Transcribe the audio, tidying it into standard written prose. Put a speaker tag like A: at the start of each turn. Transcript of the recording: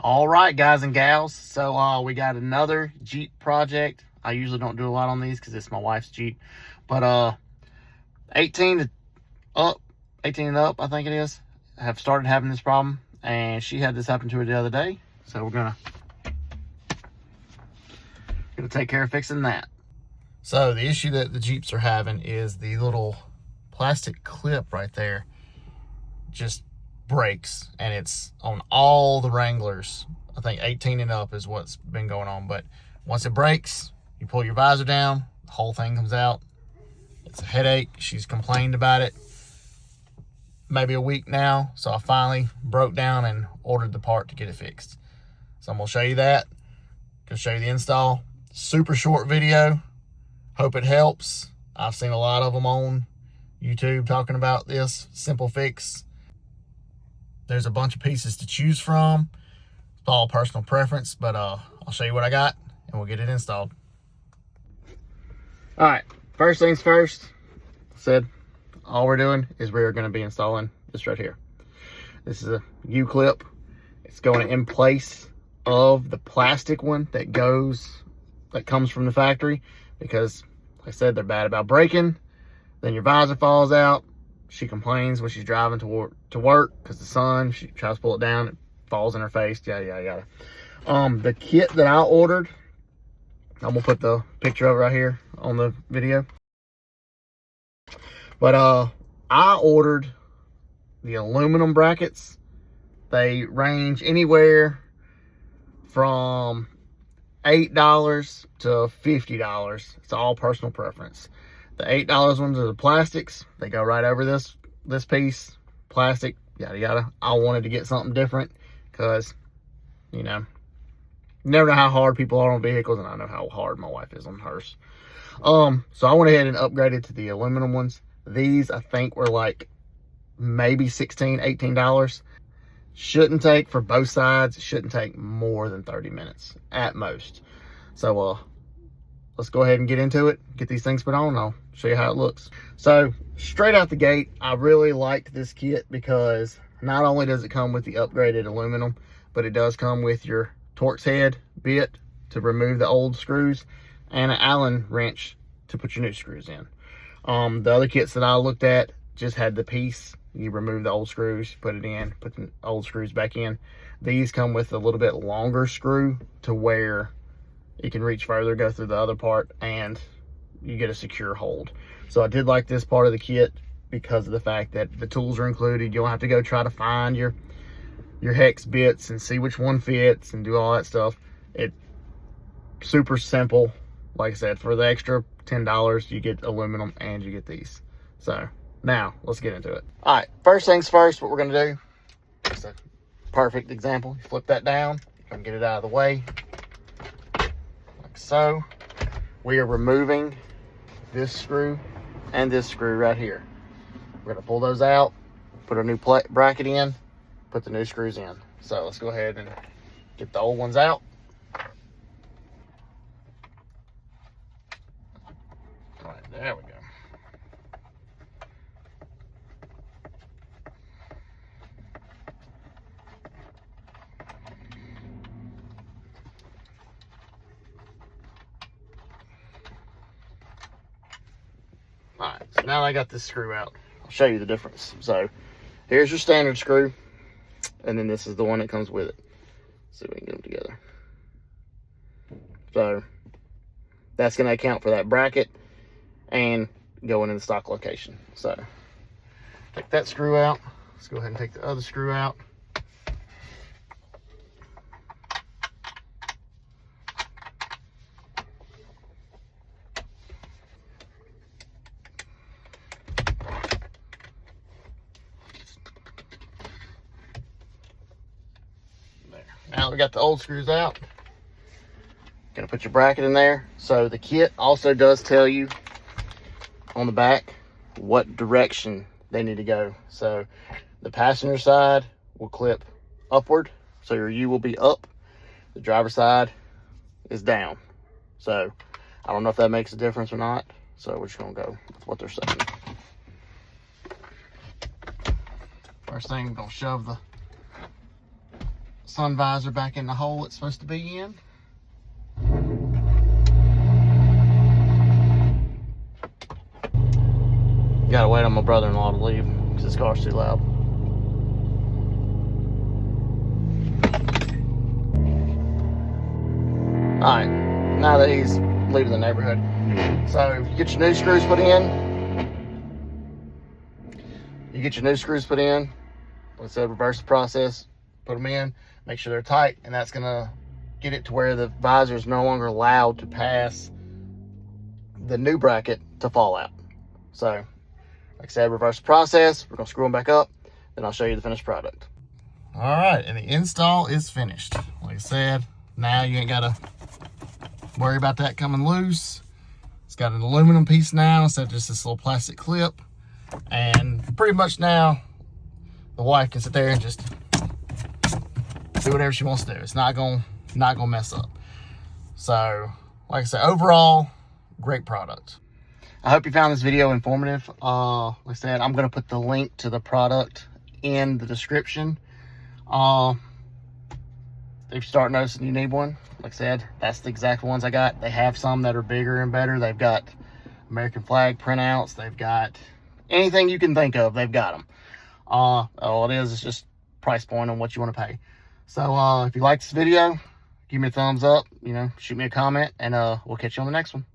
A: All right, guys and gals. So we got another Jeep project. I usually don't do a lot on these because it's my wife's Jeep. But 18 to up, 18 and up, I think it is, have started having this problem. And she had this happen to her the other day. So we're gonna take care of fixing that. So the issue that the Jeeps are having is the little plastic clip right there just breaks, and it's on all the Wranglers. I think 18 and up is what's been going on. But once it breaks, you pull your visor down, the whole thing comes out. It's a headache. She's complained about it maybe a week now, so I finally broke down and ordered the part to get it fixed. So I'm gonna show you that, gonna show you the install. Super short video, hope it helps. I've seen a lot of them on YouTube talking about this simple fix. There's a bunch of pieces to choose from. It's all personal preference, but I'll show you what I got and we'll get it installed. All right, first things first, all we're doing is we're going to be installing this right here. This is a U-clip. It's going in place of the plastic one that comes from the factory, because like I said, they're bad about breaking. Then your visor falls out. She complains when she's driving to work because the sun, she tries to pull it down, it falls in her face, yada, yada, yada. The kit that I ordered, I'm gonna put the picture of it right here on the video. But I ordered the aluminum brackets. They range anywhere from $8 to $50. It's all personal preference. The $8 ones are the plastics. They go right over this piece, plastic, yada yada. I wanted to get something different because, you never know how hard people are on vehicles, and I know how hard my wife is on hers. So I went ahead and upgraded to the aluminum ones. These, I think, were like maybe $16, $18. Shouldn't take, for both sides, it shouldn't take more than 30 minutes at most. So let's go ahead and get into it, get these things put on, and I'll show you how it looks. So straight out the gate, I really liked this kit because not only does it come with the upgraded aluminum, but it does come with your Torx head bit to remove the old screws and an Allen wrench to put your new screws in. The other kits that I looked at just had the piece. You remove the old screws, put it in, put the old screws back in. These come with a little bit longer screw to where it can reach further, go through the other part, and you get a secure hold. So I did like this part of the kit because of the fact that the tools are included. You don't have to go try to find your hex bits and see which one fits and do all that stuff. It's super simple. Like I said, for the extra $10, you get aluminum and you get these. So now let's get into it. All right, first things first, what we're gonna do, it's a perfect example. You flip that down, come get it out of the way, like so. We are removing this screw and this screw right here. We're gonna pull those out, put a new bracket in, put the new screws in. So let's go ahead and get the old ones out. All right, there we go. All right, so now I got this screw out. I'll show you the difference. So here's your standard screw, and then this is the one that comes with it. So we can get them together. So that's going to account for that bracket and going in the stock location. So take that screw out. Let's go ahead and take the other screw out. Now we got the old screws out. Gonna put your bracket in there. So the kit also does tell you on the back what direction they need to go. So the passenger side will clip upward, so your U will be up. The driver's side is down. So I don't know if that makes a difference or not. So we're just gonna go with what they're saying. First thing, we're gonna shove the sun visor back in the hole it's supposed to be in. Gotta wait on my brother-in-law to leave because his car's too loud. Alright, now that he's leaving the neighborhood. So you get your new screws put in. Like I said, reverse the process, put them in, make sure they're tight, and that's gonna get it to where the visor is no longer allowed to pass the new bracket to fall out. So like I said, reverse the process. We're gonna screw them back up, then I'll show you the finished product. All right, and the install is finished. Like I said, now you ain't gotta worry about that coming loose. It's got an aluminum piece now instead of just this little plastic clip. And pretty much now, the wife can sit there and just do whatever she wants to do. It's not gonna mess up. So, like I said, overall, great product. I hope you found this video informative. Like I said, I'm gonna put the link to the product in the description. If you start noticing you need one, like I said, that's the exact ones I got. They have some that are bigger and better. They've got American flag printouts. They've got anything you can think of, they've got them. All it is just price point on what you want to pay. So if you like this video, give me a thumbs up, shoot me a comment, and we'll catch you on the next one.